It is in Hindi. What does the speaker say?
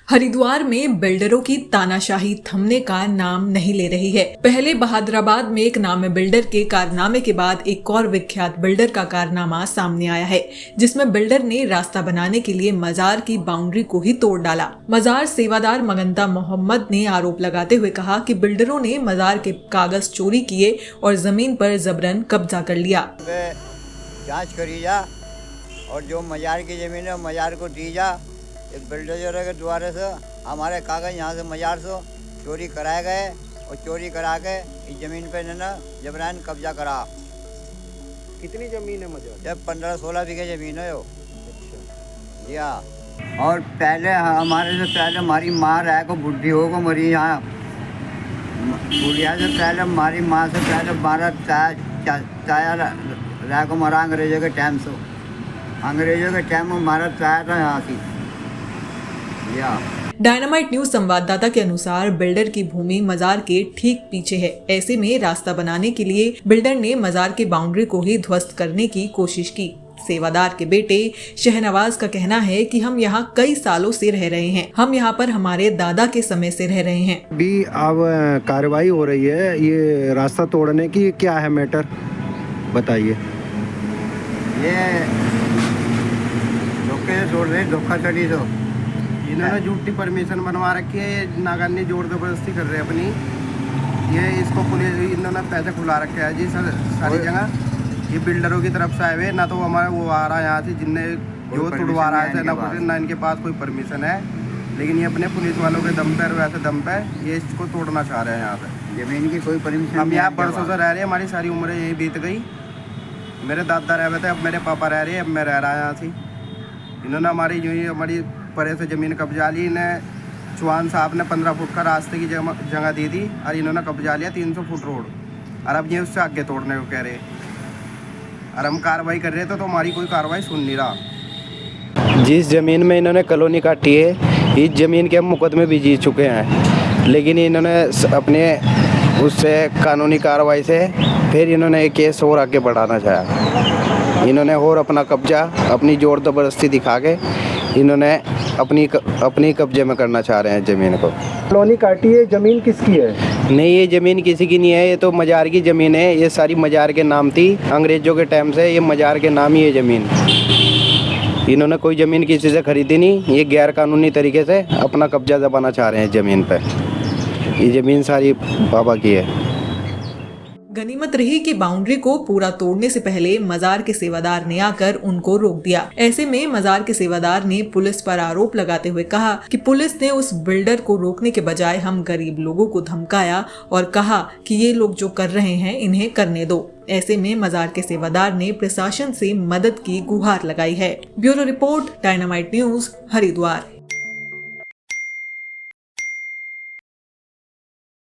हरिद्वार में बिल्डरों की तानाशाही थमने का नाम नहीं ले रही है। पहले बहादुराबाद में एक नामी बिल्डर के कारनामे के बाद एक और विख्यात बिल्डर का कारनामा सामने आया है, जिसमें बिल्डर ने रास्ता बनाने के लिए मजार की बाउंड्री को ही तोड़ डाला। मजार सेवादार मगंता मोहम्मद ने आरोप लगाते हुए कहा कि बिल्डरों ने मजार के कागज चोरी किए और जमीन पर जबरन कब्जा कर लिया। जांच करी जा और जो मजार की जमीन है मजार को दी जा। एक बिल्डर के द्वारा से हमारे कागज यहाँ से मजार से चोरी कराए गए और चोरी करा के इस जमीन पे न जबरन कब्जा करा। कितनी जमीन है मजार? जब 15-16 बीघे जमीन है। अच्छा जी हाँ। और पहले हमारे से पहले हमारी माँ रह को बुढ़ी हो को मरी यहाँ। बुढ़िया से पहले हमारी माँ से पहले 12 चाया रह को मरा अंग्रेजों के टाइम से। अंग्रेजों के टाइम में मारा चाया था यहाँ की। डायनामाइट न्यूज संवाददाता के अनुसार बिल्डर की भूमि मजार के ठीक पीछे है। ऐसे में रास्ता बनाने के लिए बिल्डर ने मजार के बाउंड्री को ही ध्वस्त करने की कोशिश की। सेवादार के बेटे शहनवाज का कहना है कि हम यहाँ कई सालों से रह रहे हैं। हम यहाँ पर हमारे दादा के समय से रह रहे हैं। अभी अब कार्रवाई हो रही है, ये रास्ता तोड़ने की क्या है मैटर बताइए। ये धोखे से तोड़ रहे, धोखाधड़ी तो इन्होंने झूठी परमिशन बनवा रखी है, नागर ने जोर जबरदस्ती कर रहे हैं अपनी। ये इसको पुलिस इन्होंने पैसे खुला रखे हैं जी सारी जगह। ये बिल्डरों की तरफ से आए हुए, ना तो हमारे वो आ रहा है यहाँ से जिनने जो तुड़वा रहा है, ना इनके पास कोई परमिशन है। लेकिन ये अपने पुलिस वालों के दम पर वैसे दम पे ये इसको तोड़ना चाह रहे हैं। यहाँ पे जमीन की कोई परमिशन। हम यहाँ बरसों से रह रहे हैं, हमारी सारी उम्र यही बीत गई। मेरे दादा रह रहे थे, अब मेरे पापा रह रहे हैं, अब मैं रह रहा यहाँ से। इन्होंने हमारी परे से ज़मीन कब्जा ली। इन्हें चौहान साहब ने 15 फुट का रास्ते की जगह दी थी और इन्होंने कब्जा लिया 300 फुट रोड। और अब ये उससे आगे तोड़ने को कह रहे हैं और हम कार्रवाई कर रहे थे तो हमारी कोई कार्रवाई सुन नहीं रहा। जिस ज़मीन में इन्होंने कॉलोनी काटी है, इस ज़मीन के हम मुकदमे भी जीत चुके हैं, लेकिन इन्होंने अपने उससे कानूनी कार्रवाई से फिर इन्होंने एक केस और आगे बढ़ाना चाहा। इन्होंने और अपना कब्जा अपनी जोर ज़बरदस्ती दिखा के इन्होंने अपनी कब्जे में करना चाह रहे हैं ज़मीन को। कॉलोनी काटी है, ज़मीन किसकी है? नहीं, ये ज़मीन किसी की नहीं है, ये तो मजार की ज़मीन है। ये सारी मजार के नाम थी अंग्रेज़ों के टाइम से, ये मजार के नाम ही है ज़मीन। इन्होंने कोई ज़मीन किसी से खरीदी नहीं, ये गैर कानूनी तरीके से अपना कब्जा दबाना चाह रहे हैं ज़मीन पे। ये ज़मीन सारी बाबा की है। गनीमत रही कि बाउंड्री को पूरा तोड़ने से पहले मजार के सेवादार ने आकर उनको रोक दिया। ऐसे में मजार के सेवादार ने पुलिस पर आरोप लगाते हुए कहा कि पुलिस ने उस बिल्डर को रोकने के बजाय हम गरीब लोगों को धमकाया और कहा कि ये लोग जो कर रहे हैं इन्हें करने दो। ऐसे में मजार के सेवादार ने प्रशासन से मदद की गुहार लगाई है। Bureau report, dynamite news, Haridwar.